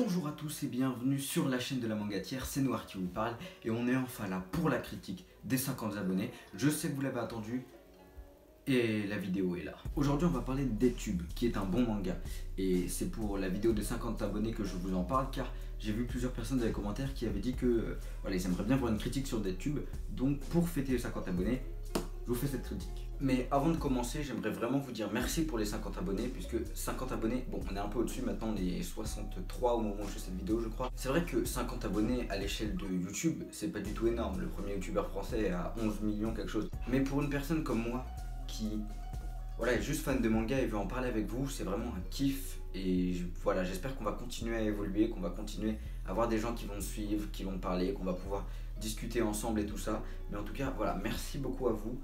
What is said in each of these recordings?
Bonjour à tous et bienvenue sur la chaîne de la Mangatière, c'est Noir qui vous parle et on est enfin là pour la critique des 50 abonnés. Je sais que vous l'avez attendu et la vidéo est là. Aujourd'hui on va parler de Death Tube qui est un bon manga et c'est pour la vidéo des 50 abonnés que je vous en parle car j'ai vu plusieurs personnes dans les commentaires qui avaient dit que voilà, ils aimeraient bien voir une critique sur Death Tube, donc pour fêter les 50 abonnés, je vous fais cette critique. Mais avant de commencer, j'aimerais vraiment vous dire merci pour les 50 abonnés, puisque 50 abonnés, bon on est un peu au-dessus maintenant, on est 63 au moment où je fais cette vidéo je crois. C'est vrai que 50 abonnés à l'échelle de YouTube, c'est pas du tout énorme, le premier youtubeur français a 11 millions quelque chose. Mais pour une personne comme moi, qui voilà, est juste fan de manga et veut en parler avec vous, c'est vraiment un kiff. Et voilà, j'espère qu'on va continuer à évoluer, qu'on va continuer à avoir des gens qui vont me suivre, qui vont me parler, qu'on va pouvoir discuter ensemble et tout ça. Mais en tout cas, voilà, merci beaucoup à vous.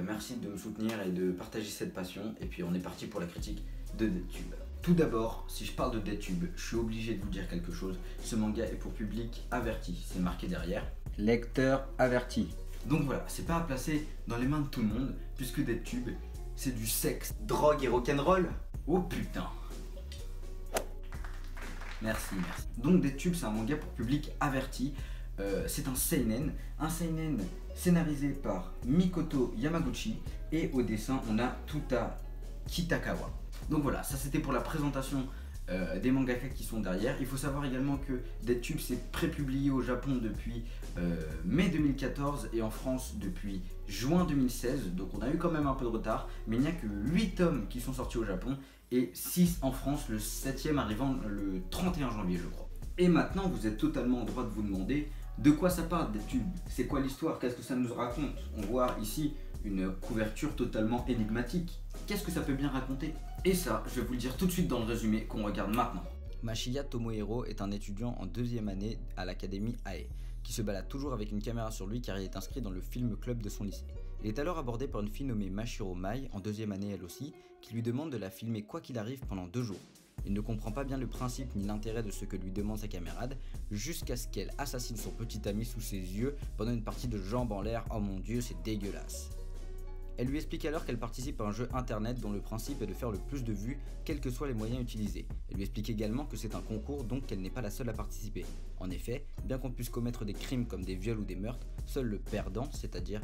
Merci de me soutenir et de partager cette passion. Et puis on est parti pour la critique de Death Tube. Tout d'abord, si je parle de Death Tube, je suis obligé de vous dire quelque chose. Ce manga est pour public averti, c'est marqué derrière. Lecteur averti. Donc voilà, c'est pas à placer dans les mains de tout le monde, puisque Death Tube, c'est du sexe, drogue et rock'n'roll. Oh putain. Merci. Donc Death Tube, c'est un manga pour public averti. C'est un seinen scénarisé par Mikoto Yamaguchi et au dessin on a Tuta Kitakawa. Donc voilà, ça c'était pour la présentation des mangakas qui sont derrière. Il faut savoir également que Death Tube s'est pré-publié au Japon depuis mai 2014 et en France depuis juin 2016, donc on a eu quand même un peu de retard, mais il n'y a que 8 tomes qui sont sortis au Japon et 6 en France, le 7ème arrivant le 31 janvier je crois. Et maintenant vous êtes totalement en droit de vous demander de quoi ça parle Death Tube, c'est quoi l'histoire, qu'est-ce que ça nous raconte. On voit ici une couverture totalement énigmatique. Qu'est-ce que ça peut bien raconter? Et ça, je vais vous le dire tout de suite dans le résumé qu'on regarde maintenant. Mashiya Tomohiro est un étudiant en 2e année à l'académie AE, qui se balade toujours avec une caméra sur lui car il est inscrit dans le film club de son lycée. Il est alors abordé par une fille nommée Mashiro Mai, en 2e année elle aussi, qui lui demande de la filmer quoi qu'il arrive pendant 2 jours. Il ne comprend pas bien le principe ni l'intérêt de ce que lui demande sa camarade, jusqu'à ce qu'elle assassine son petit ami sous ses yeux pendant une partie de jambes en l'air. Oh mon dieu, c'est dégueulasse. Elle lui explique alors qu'elle participe à un jeu internet dont le principe est de faire le plus de vues, quels que soient les moyens utilisés. Elle lui explique également que c'est un concours, donc qu'elle n'est pas la seule à participer. En effet, bien qu'on puisse commettre des crimes comme des viols ou des meurtres, seul le perdant, c'est-à-dire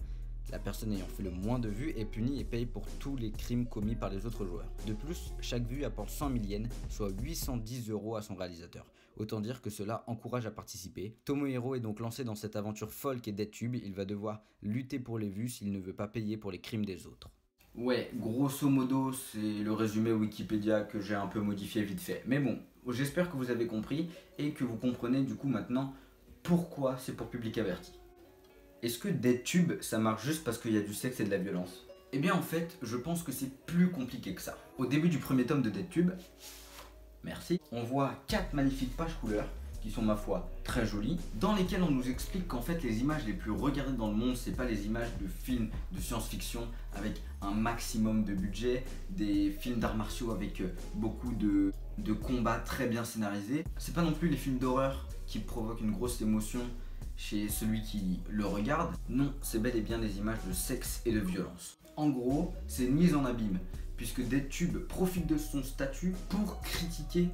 la personne ayant fait le moins de vues, est punie et paye pour tous les crimes commis par les autres joueurs. De plus, chaque vue apporte 100 000 yens, soit 810 € à son réalisateur. Autant dire que cela encourage à participer. Tomohiro est donc lancé dans cette aventure folle qu'est Death Tube. Il va devoir lutter pour les vues s'il ne veut pas payer pour les crimes des autres. Ouais, grosso modo, c'est le résumé Wikipédia que j'ai un peu modifié vite fait. Mais bon, j'espère que vous avez compris et que vous comprenez du coup maintenant pourquoi c'est pour public averti. Est-ce que Death Tube, ça marche juste parce qu'il y a du sexe et de la violence? Eh bien en fait, je pense que c'est plus compliqué que ça. Au début du premier tome de Death Tube, merci, on voit 4 magnifiques pages couleurs, qui sont ma foi très jolies, dans lesquelles on nous explique qu'en fait les images les plus regardées dans le monde, c'est pas les images de films de science-fiction avec un maximum de budget, des films d'arts martiaux avec beaucoup de combats très bien scénarisés. C'est pas non plus les films d'horreur qui provoquent une grosse émotion chez celui qui le regarde. Non, c'est bel et bien des images de sexe et de violence. En gros, c'est une mise en abîme, puisque Death Tube profite de son statut pour critiquer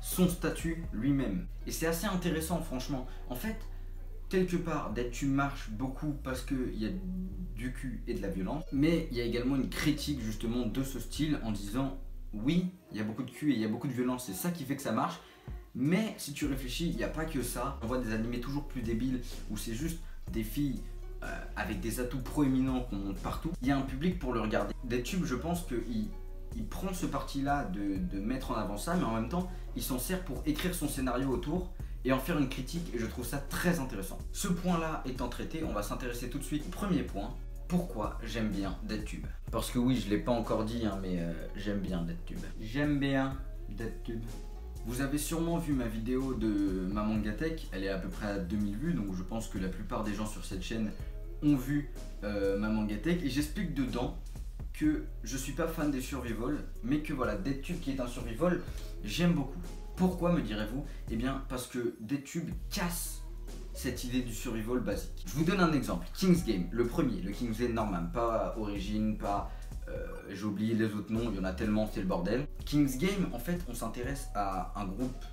son statut lui-même. Et c'est assez intéressant franchement. En fait, quelque part, Death Tube marche beaucoup parce qu'il y a du cul et de la violence, mais il y a également une critique justement de ce style en disant oui, il y a beaucoup de cul et il y a beaucoup de violence, c'est ça qui fait que ça marche. Mais si tu réfléchis, il n'y a pas que ça. On voit des animés toujours plus débiles où c'est juste des filles avec des atouts proéminents qu'on montre partout. Il y a un public pour le regarder. Death Tube, je pense qu'il prend ce parti-là de mettre en avant ça, mais en même temps, il s'en sert pour écrire son scénario autour et en faire une critique, et je trouve ça très intéressant. Ce point-là étant traité, on va s'intéresser tout de suite au premier point. Pourquoi j'aime bien Death Tube? Parce que oui, je ne l'ai pas encore dit, hein, mais j'aime bien Death Tube. J'aime bien Death Tube. Vous avez sûrement vu ma vidéo de ma Mangatech, elle est à peu près à 2000 vues, donc je pense que la plupart des gens sur cette chaîne ont vu ma Mangatech, et j'explique dedans que je suis pas fan des survival, mais que voilà, Death Tube qui est un survival, j'aime beaucoup. Pourquoi me direz-vous? Eh bien parce que Death Tube casse cette idée du survival basique. Je vous donne un exemple, King's Game, le premier, le King's Game normal, pas Origin, pas J'ai oublié les autres noms, il y en a tellement, c'est le bordel. King's Game, en fait, on s'intéresse à un groupe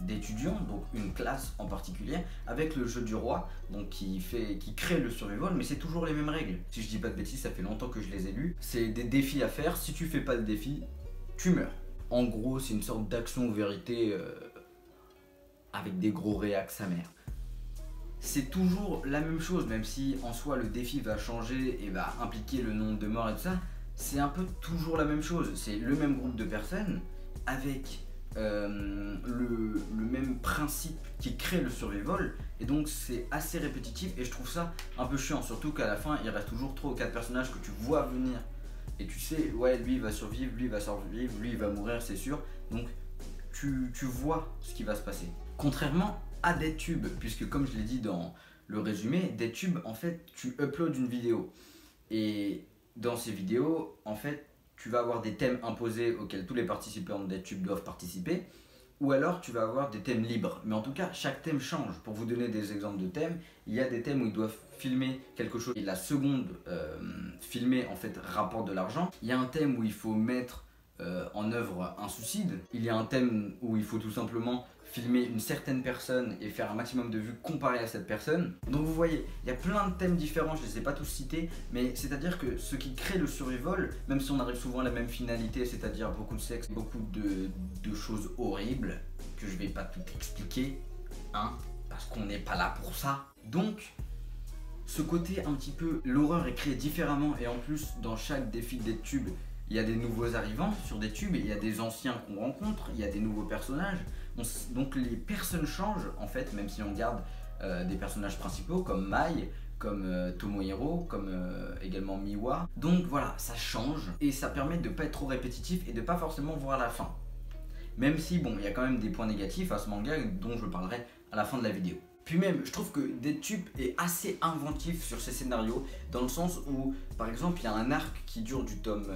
d'étudiants, donc une classe en particulier, avec le jeu du roi, donc qui crée le survival, mais c'est toujours les mêmes règles. Si je dis pas de bêtises, ça fait longtemps que je les ai lus. C'est des défis à faire, si tu fais pas le défi, tu meurs. En gros, c'est une sorte d'action ou vérité avec des gros réacs sa mère. C'est toujours la même chose, même si en soi le défi va changer et va impliquer le nombre de morts et tout ça, c'est un peu toujours la même chose. C'est le même groupe de personnes avec le même principe qui crée le survival, et donc c'est assez répétitif et je trouve ça un peu chiant, surtout qu'à la fin il reste toujours 3 ou 4 personnages que tu vois venir et tu sais, ouais, lui il va survivre, lui il va survivre, lui il va mourir, c'est sûr, donc tu vois ce qui va se passer. Contrairement à DeadTube, puisque comme je l'ai dit dans le résumé, DeadTube, en fait, tu uploads une vidéo. Et dans ces vidéos, en fait, tu vas avoir des thèmes imposés auxquels tous les participants de DeadTube doivent participer, ou alors tu vas avoir des thèmes libres. Mais en tout cas, chaque thème change. Pour vous donner des exemples de thèmes, il y a des thèmes où ils doivent filmer quelque chose et la seconde filmée, en fait, rapporte de l'argent. Il y a un thème où il faut mettre en œuvre un suicide. Il y a un thème où il faut tout simplement filmer une certaine personne et faire un maximum de vues comparé à cette personne. Donc vous voyez, il y a plein de thèmes différents, je ne les ai pas tous cités, mais c'est-à-dire que ce qui crée le survival, même si on arrive souvent à la même finalité, c'est-à-dire beaucoup de sexe, beaucoup de choses horribles, que je vais pas tout expliquer, hein, parce qu'on n'est pas là pour ça. Donc, ce côté un petit peu, l'horreur est créée différemment, et en plus, dans chaque défi de DeadTube, il y a des nouveaux arrivants sur DeadTube, et il y a des anciens qu'on rencontre, il y a des nouveaux personnages. Donc les personnes changent en fait, même si on garde des personnages principaux comme Mai, comme Tomohiro, comme également Miwa. Donc voilà, ça change et ça permet de ne pas être trop répétitif et de pas forcément voir la fin. Même si bon, il y a quand même des points négatifs à ce manga dont je parlerai à la fin de la vidéo. Puis même, je trouve que DeadTube est assez inventif sur ses scénarios, dans le sens où, par exemple, il y a un arc qui dure du tome,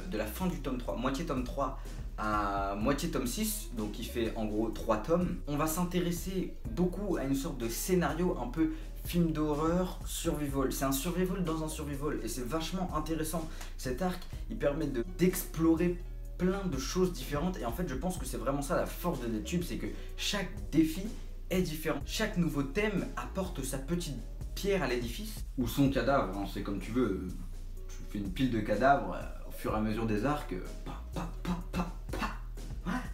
de la fin du tome 3, moitié tome 3 à moitié tome 6, donc qui fait en gros 3 tomes. On va s'intéresser beaucoup à une sorte de scénario un peu film d'horreur, survival. C'est un survival dans un survival et c'est vachement intéressant. Cet arc, il permet d'explorer plein de choses différentes et en fait je pense que c'est vraiment ça la force de DeadTube, c'est que chaque défi est différent. Chaque nouveau thème apporte sa petite pierre à l'édifice, ou son cadavre, hein, c'est comme tu veux. Tu fais une pile de cadavres au fur et à mesure des arcs.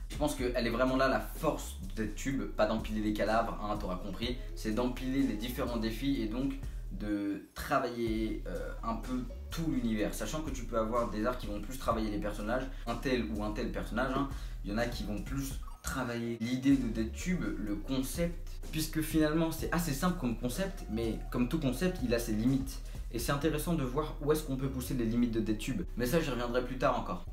Je pense qu'elle est vraiment là la force de DeadTube, pas d'empiler les cadavres, hein, t'auras compris, c'est d'empiler les différents défis et donc de travailler un peu tout l'univers, sachant que tu peux avoir des arcs qui vont plus travailler les personnages, un tel ou un tel personnage, hein. Il y en a qui vont plus travailler l'idée de DeadTube, le concept, puisque finalement c'est assez simple comme concept, mais comme tout concept, il a ses limites. Et c'est intéressant de voir où est-ce qu'on peut pousser les limites de DeadTube. Mais ça, j'y reviendrai plus tard encore.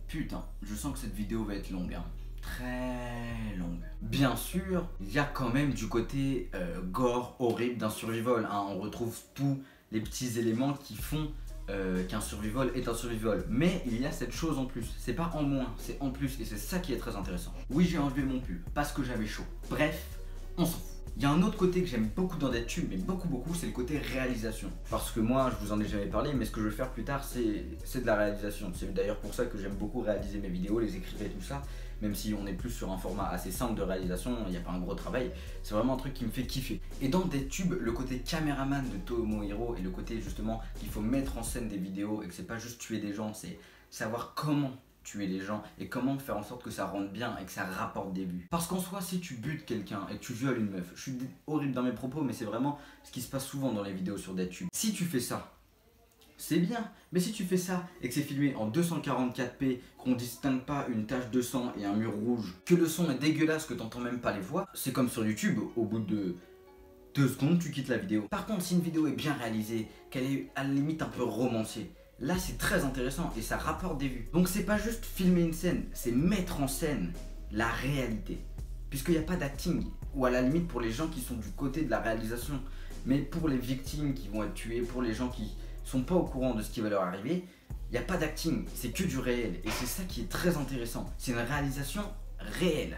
Putain, je sens que cette vidéo va être longue, hein. Très longue. Bien sûr, il y a quand même du côté gore horrible d'un survival, hein. On retrouve tous les petits éléments qui font qu'un survival est un survival. Mais il y a cette chose en plus, c'est pas en moins, c'est en plus, et c'est ça qui est très intéressant. Oui, j'ai enlevé mon pull, parce que j'avais chaud. Bref, on s'en fout. Il y a un autre côté que j'aime beaucoup dans DeadTube, mais beaucoup, c'est le côté réalisation. Parce que moi, je vous en ai jamais parlé, mais ce que je vais faire plus tard, c'est de la réalisation. C'est d'ailleurs pour ça que j'aime beaucoup réaliser mes vidéos, les écrire et tout ça. Même si on est plus sur un format assez simple de réalisation, il n'y a pas un gros travail, c'est vraiment un truc qui me fait kiffer. Et dans DeadTube, le côté caméraman de Tomohiro et le côté justement qu'il faut mettre en scène des vidéos et que c'est pas juste tuer des gens, c'est savoir comment tuer les gens et comment faire en sorte que ça rentre bien et que ça rapporte des vues. Parce qu'en soi, si tu butes quelqu'un et que tu violes une meuf, je suis horrible dans mes propos, mais c'est vraiment ce qui se passe souvent dans les vidéos sur DeadTube. Si tu fais ça, c'est bien, mais si tu fais ça et que c'est filmé en 244p, qu'on distingue pas une tache de sang et un mur rouge, que le son est dégueulasse, que t'entends même pas les voix, c'est comme sur YouTube, au bout de 2 secondes, tu quittes la vidéo. Par contre, si une vidéo est bien réalisée, qu'elle est à la limite un peu romancée, là c'est très intéressant et ça rapporte des vues. Donc c'est pas juste filmer une scène, c'est mettre en scène la réalité. Puisqu'il n'y a pas d'acting, ou à la limite pour les gens qui sont du côté de la réalisation, mais pour les victimes qui vont être tuées, pour les gens qui sont pas au courant de ce qui va leur arriver, il n'y a pas d'acting, c'est que du réel. Et c'est ça qui est très intéressant, c'est une réalisation réelle.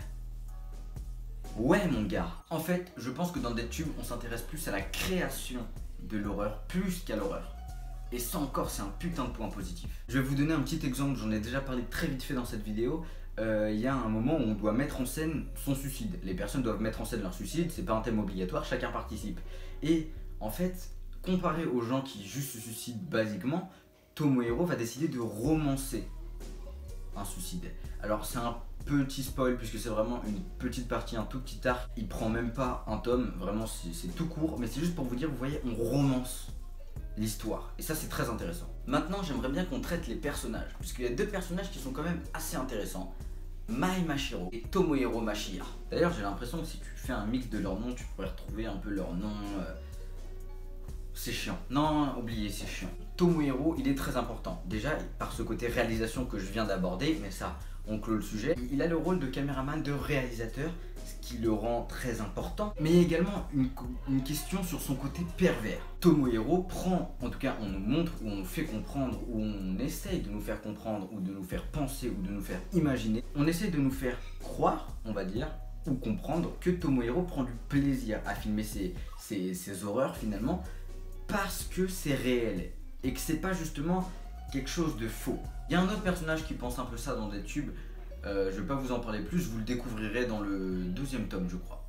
Ouais mon gars. En fait, je pense que dans DeadTube, on s'intéresse plus à la création de l'horreur, plus qu'à l'horreur. Et ça encore, c'est un putain de point positif. Je vais vous donner un petit exemple, j'en ai déjà parlé très vite fait dans cette vidéo. Il y a un moment où on doit mettre en scène son suicide. Les personnes doivent mettre en scène leur suicide, c'est pas un thème obligatoire, chacun participe. Et en fait, comparé aux gens qui juste se suicident basiquement, Tomohiro va décider de romancer un suicide. Alors c'est un petit spoil puisque c'est vraiment une petite partie, un tout petit arc. Il prend même pas un tome, vraiment c'est tout court, mais c'est juste pour vous dire, vous voyez, on romance l'histoire. Et ça c'est très intéressant. Maintenant j'aimerais bien qu'on traite les personnages, puisqu'il y a deux personnages qui sont quand même assez intéressants. Mai Mashiro et Tomohiro Mashiya. D'ailleurs j'ai l'impression que si tu fais un mix de leurs noms, tu pourrais retrouver un peu leurs noms. C'est chiant. Non, oubliez, c'est chiant. Tomohiro, il est très important. Déjà, par ce côté réalisation que je viens d'aborder, mais ça, on clôt le sujet. Il a le rôle de caméraman, de réalisateur, ce qui le rend très important. Mais il y a également une question sur son côté pervers. Tomohiro prend, en tout cas, on nous montre, ou on nous fait comprendre, ou on essaye de nous faire comprendre, ou de nous faire penser, ou de nous faire imaginer. On essaye de nous faire croire, on va dire, ou comprendre que Tomohiro prend du plaisir à filmer ses horreurs finalement, parce que c'est réel et que c'est pas justement quelque chose de faux. Il y a un autre personnage qui pense un peu ça dans des tubes, je vais pas vous en parler plus, vous le découvrirez dans le deuxième tome je crois.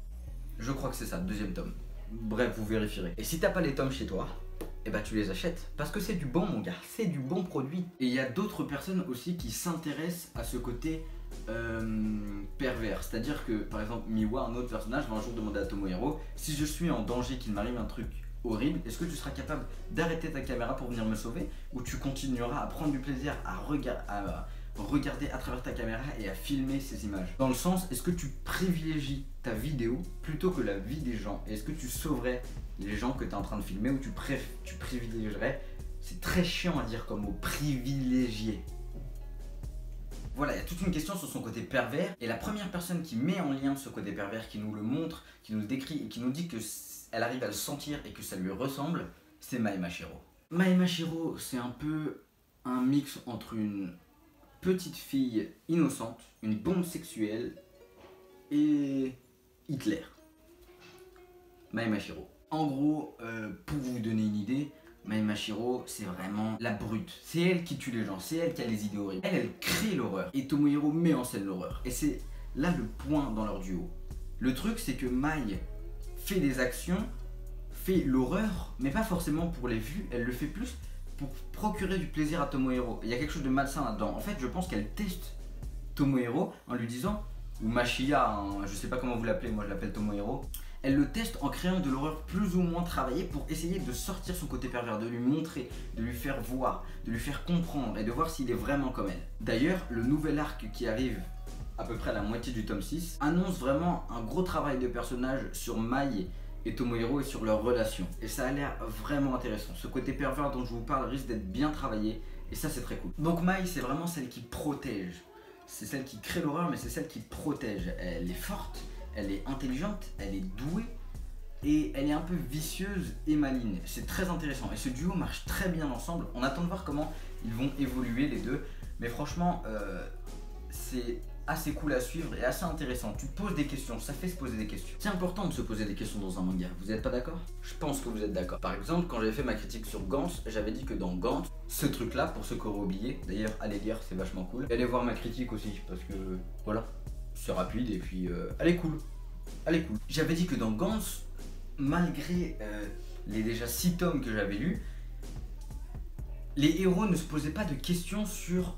Je crois que c'est ça, deuxième tome. Bref, vous vérifierez. Et si t'as pas les tomes chez toi, eh ben tu les achètes parce que c'est du bon mon gars, c'est du bon produit. Et il y a d'autres personnes aussi qui s'intéressent à ce côté pervers, c'est-à-dire que par exemple Miwa, un autre personnage, va un jour demander à Tomohiro, si je suis en danger, qu'il m'arrive un truc horrible, est-ce que tu seras capable d'arrêter ta caméra pour venir me sauver, ou tu continueras à prendre du plaisir à regarder à travers ta caméra et à filmer ces images? Dans le sens, est-ce que tu privilégies ta vidéo plutôt que la vie des gens? Est-ce que tu sauverais les gens que tu es en train de filmer, ou tu privilégierais? C'est très chiant à dire comme mot, privilégier. Voilà, il y a toute une question sur son côté pervers, et la première personne qui met en lien ce côté pervers, qui nous le montre, qui nous le décrit et qui nous dit que elle arrive à le sentir et que ça lui ressemble, c'est Mai Mashiro. Mai Mashiro, c'est un peu un mix entre une petite fille innocente, une bombe sexuelle et Hitler. Mai Mashiro. En gros, pour vous donner une idée, Mai Mashiro, c'est vraiment la brute. C'est elle qui tue les gens, c'est elle qui a les idées horribles. Elle crée l'horreur. Et Tomohiro met en scène l'horreur. Et c'est là le point dans leur duo. Le truc, c'est que Mai fait des actions, fait l'horreur, mais pas forcément pour les vues, elle le fait plus pour procurer du plaisir à Tomohiro. Il y a quelque chose de malsain là-dedans. En fait, je pense qu'elle teste Tomohiro en lui disant, ou Mashiya, hein, je sais pas comment vous l'appelez, moi je l'appelle Tomohiro. Elle le teste en créant de l'horreur plus ou moins travaillée pour essayer de sortir son côté pervers, de lui montrer, de lui faire voir, de lui faire comprendre et de voir s'il est vraiment comme elle. D'ailleurs, le nouvel arc qui arrive à peu près à la moitié du tome 6 annonce vraiment un gros travail de personnage sur Mai et Tomohiro et sur leur relation. Et ça a l'air vraiment intéressant. Ce côté pervers dont je vous parle risque d'être bien travaillé et ça c'est très cool. Donc Mai, c'est vraiment celle qui protège. C'est celle qui crée l'horreur, mais c'est celle qui protège. Elle est forte, elle est intelligente, elle est douée et elle est un peu vicieuse et maligne. C'est très intéressant et ce duo marche très bien ensemble. On attend de voir comment ils vont évoluer les deux. Mais franchement, c'est assez cool à suivre et assez intéressant. Tu te poses des questions, ça fait se poser des questions. C'est important de se poser des questions dans un manga, vous n'êtes pas d'accord? Je pense que vous êtes d'accord. Par exemple, quand j'avais fait ma critique sur Gantz, j'avais dit que dans Gantz, ce truc là, pour ceux qui auraient oublié, d'ailleurs allez lire, c'est vachement cool. Et allez voir ma critique aussi, parce que voilà, c'est rapide et puis elle est cool. Elle est cool. J'avais dit que dans Gantz, malgré les déjà 6 tomes que j'avais lus, les héros ne se posaient pas de questions sur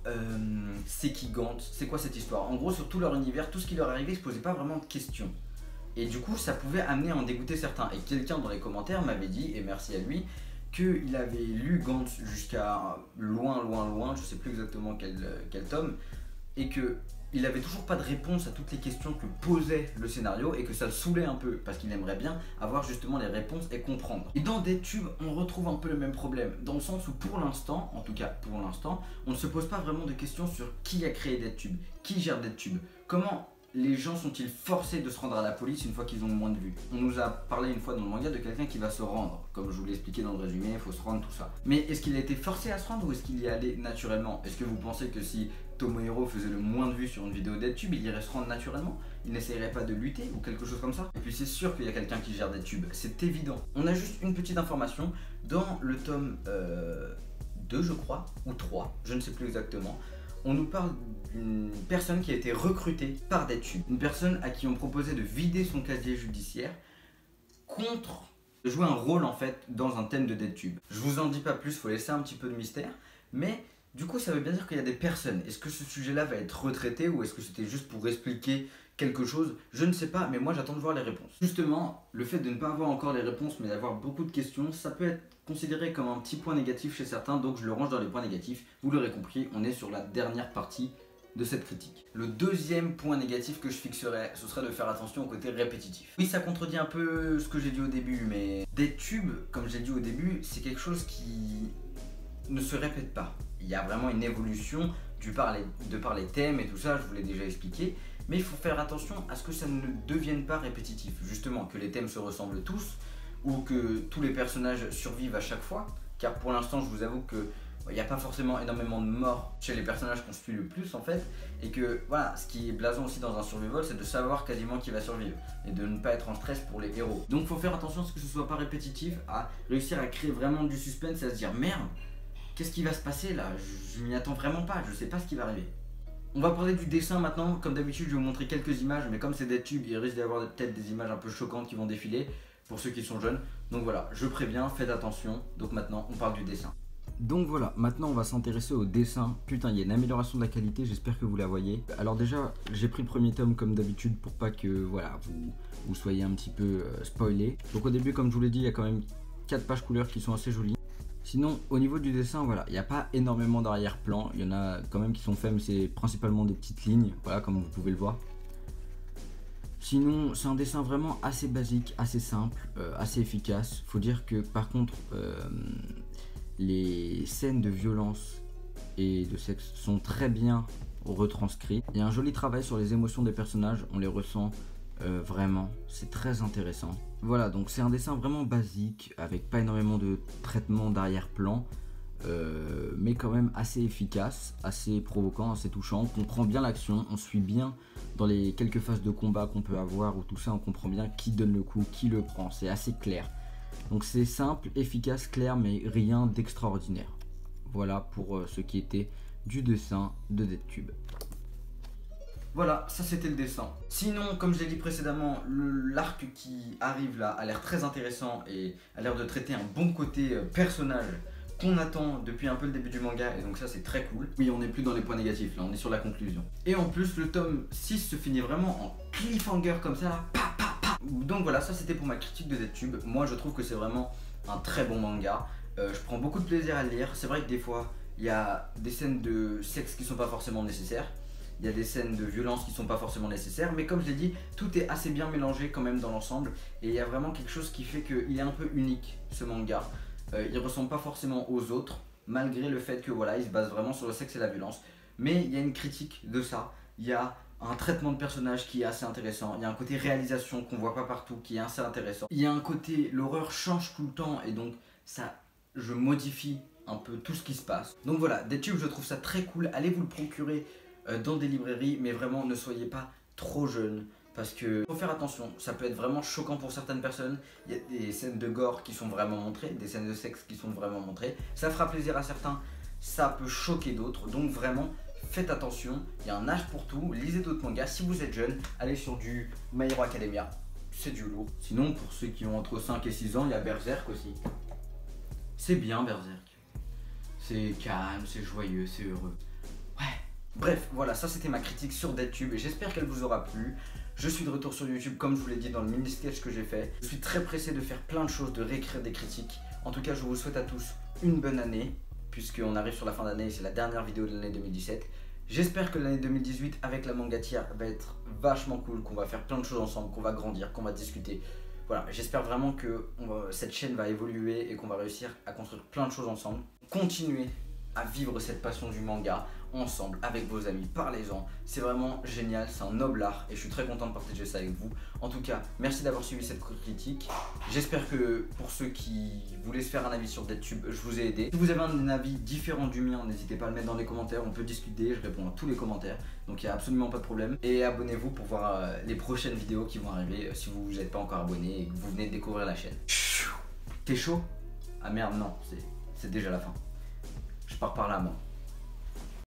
c'est qui Gantz, c'est quoi cette histoire. En gros, sur tout leur univers, tout ce qui leur arrivait, ils se posaient pas vraiment de questions. Et du coup, ça pouvait amener à en dégoûter certains. Et quelqu'un dans les commentaires m'avait dit, et merci à lui, qu'il avait lu Gantz jusqu'à loin, je sais plus exactement quel tome, et que il avait toujours pas de réponse à toutes les questions que posait le scénario et que ça le saoulait un peu parce qu'il aimerait bien avoir justement les réponses et comprendre. Et dans DeadTube, on retrouve un peu le même problème dans le sens où pour l'instant, en tout cas pour l'instant, on ne se pose pas vraiment de questions sur qui a créé DeadTube, qui gère DeadTube, comment les gens sont-ils forcés de se rendre à la police une fois qu'ils ont moins de vues. On nous a parlé une fois dans le manga de quelqu'un qui va se rendre, comme je vous l'ai expliqué dans le résumé, il faut se rendre, tout ça. Mais est-ce qu'il a été forcé à se rendre ou est-ce qu'il y allait naturellement? Est-ce que vous pensez que si Tomohiro faisait le moins de vues sur une vidéo DeadTube, il irait se rendre naturellement? Il n'essayerait pas de lutter ou quelque chose comme ça? Et puis c'est sûr qu'il y a quelqu'un qui gère DeadTube, c'est évident. On a juste une petite information, dans le tome 2 je crois, ou 3, je ne sais plus exactement. On nous parle d'une personne qui a été recrutée par DeadTube. Une personne à qui on proposait de vider son casier judiciaire contre de jouer un rôle en fait dans un thème de DeadTube. Je vous en dis pas plus, faut laisser un petit peu de mystère. Mais du coup ça veut bien dire qu'il y a des personnes. Est-ce que ce sujet-là va être retraité ou est-ce que c'était juste pour expliquer quelque chose? Je ne sais pas, mais moi j'attends de voir les réponses. Justement, le fait de ne pas avoir encore les réponses mais d'avoir beaucoup de questions, ça peut être considéré comme un petit point négatif chez certains, donc je le range dans les points négatifs. Vous l'aurez compris, on est sur la dernière partie de cette critique. Le deuxième point négatif que je fixerais, ce serait de faire attention au côté répétitif. Oui, ça contredit un peu ce que j'ai dit au début, mais DeadTube, comme j'ai dit au début, c'est quelque chose qui ne se répète pas. Il y a vraiment une évolution de par les thèmes et tout ça, je vous l'ai déjà expliqué. Mais il faut faire attention à ce que ça ne devienne pas répétitif. Justement, que les thèmes se ressemblent tous, ou que tous les personnages survivent à chaque fois. Car pour l'instant, je vous avoue que il n'y a pas forcément énormément de morts chez les personnages qu'on suit le plus en fait. Et que voilà, ce qui est blasant aussi dans un survival, c'est de savoir quasiment qui va survivre. Et de ne pas être en stress pour les héros. Donc il faut faire attention à ce que ce soit pas répétitif, à réussir à créer vraiment du suspense et à se dire merde, qu'est-ce qui va se passer là? Je m'y attends vraiment pas, je sais pas ce qui va arriver. On va parler du dessin maintenant. Comme d'habitude, je vais vous montrer quelques images, mais comme c'est DeadTube, il risque d'y avoir peut-être des images un peu choquantes qui vont défiler pour ceux qui sont jeunes. Donc voilà, je préviens, faites attention. Donc maintenant, on parle du dessin. Donc voilà, maintenant on va s'intéresser au dessin. Putain, il y a une amélioration de la qualité, j'espère que vous la voyez. Alors déjà, j'ai pris le premier tome comme d'habitude pour pas que voilà, vous soyez un petit peu spoilé. Donc au début, comme je vous l'ai dit, il y a quand même 4 pages couleurs qui sont assez jolies. Sinon, au niveau du dessin, voilà, il n'y a pas énormément d'arrière-plan. Il y en a quand même qui sont faits, mais c'est principalement des petites lignes, voilà, comme vous pouvez le voir. Sinon, c'est un dessin vraiment assez basique, assez simple, assez efficace. Faut dire que par contre, les scènes de violence et de sexe sont très bien retranscrites. Il y a un joli travail sur les émotions des personnages, on les ressent vraiment, c'est très intéressant. Voilà, donc c'est un dessin vraiment basique, avec pas énormément de traitement d'arrière-plan, mais quand même assez efficace, assez provoquant, assez touchant. On comprend bien l'action, on suit bien dans les quelques phases de combat qu'on peut avoir, ou tout ça, on comprend bien qui donne le coup, qui le prend, c'est assez clair. Donc c'est simple, efficace, clair, mais rien d'extraordinaire. Voilà pour ce qui était du dessin de DeadTube. Voilà, ça c'était le dessin. Sinon, comme je l'ai dit précédemment, l'arc qui arrive là a l'air très intéressant et a l'air de traiter un bon côté personnage qu'on attend depuis un peu le début du manga, et donc ça c'est très cool. Oui, on n'est plus dans les points négatifs, là on est sur la conclusion. Et en plus, le tome 6 se finit vraiment en cliffhanger comme ça là. Donc voilà, ça c'était pour ma critique de DeadTube. Moi je trouve que c'est vraiment un très bon manga. Je prends beaucoup de plaisir à le lire. C'est vrai que des fois, il y a des scènes de sexe qui sont pas forcément nécessaires. Il y a des scènes de violence qui sont pas forcément nécessaires, mais comme je l'ai dit, tout est assez bien mélangé quand même dans l'ensemble, et il y a vraiment quelque chose qui fait qu'il est un peu unique, ce manga. Il ressemble pas forcément aux autres, malgré le fait que voilà, il se base vraiment sur le sexe et la violence. Mais il y a une critique de ça, il y a un traitement de personnage qui est assez intéressant, il y a un côté réalisation qu'on voit pas partout qui est assez intéressant. Il y a un côté, l'horreur change tout le temps, et donc ça, je modifie un peu tout ce qui se passe. Donc voilà, DeadTube, je trouve ça très cool, allez vous le procurer dans des librairies, mais vraiment ne soyez pas trop jeune, parce que faut faire attention, ça peut être vraiment choquant pour certaines personnes. Il y a des scènes de gore qui sont vraiment montrées, des scènes de sexe qui sont vraiment montrées, ça fera plaisir à certains, ça peut choquer d'autres, donc vraiment faites attention, il y a un âge pour tout, lisez d'autres mangas. Si vous êtes jeune, allez sur du My Hero Academia, c'est du lourd. Sinon pour ceux qui ont entre 5 et 6 ans, il y a Berserk aussi, c'est bien Berserk, c'est calme, c'est joyeux, c'est heureux. Ouais. Bref, voilà, ça c'était ma critique sur DeadTube et j'espère qu'elle vous aura plu. Je suis de retour sur YouTube comme je vous l'ai dit dans le mini sketch que j'ai fait. Je suis très pressé de faire plein de choses, de réécrire des critiques. En tout cas, je vous souhaite à tous une bonne année, puisqu'on arrive sur la fin d'année et c'est la dernière vidéo de l'année 2017. J'espère que l'année 2018 avec la Mangatia va être vachement cool, qu'on va faire plein de choses ensemble, qu'on va grandir, qu'on va discuter. Voilà, j'espère vraiment que cette chaîne va évoluer et qu'on va réussir à construire plein de choses ensemble. Continuez à vivre cette passion du manga ensemble avec vos amis, parlez-en, c'est vraiment génial, c'est un noble art et je suis très content de partager ça avec vous. En tout cas, merci d'avoir suivi cette critique. J'espère que pour ceux qui voulaient se faire un avis sur DeadTube, je vous ai aidé. Si vous avez un avis différent du mien, n'hésitez pas à le mettre dans les commentaires, on peut discuter, je réponds à tous les commentaires, donc il n'y a absolument pas de problème. Et abonnez-vous pour voir les prochaines vidéos qui vont arriver si vous n'êtes pas encore abonné et que vous venez de découvrir la chaîne. T'es chaud? Ah merde, non, c'est déjà la fin. Je pars par là, moi.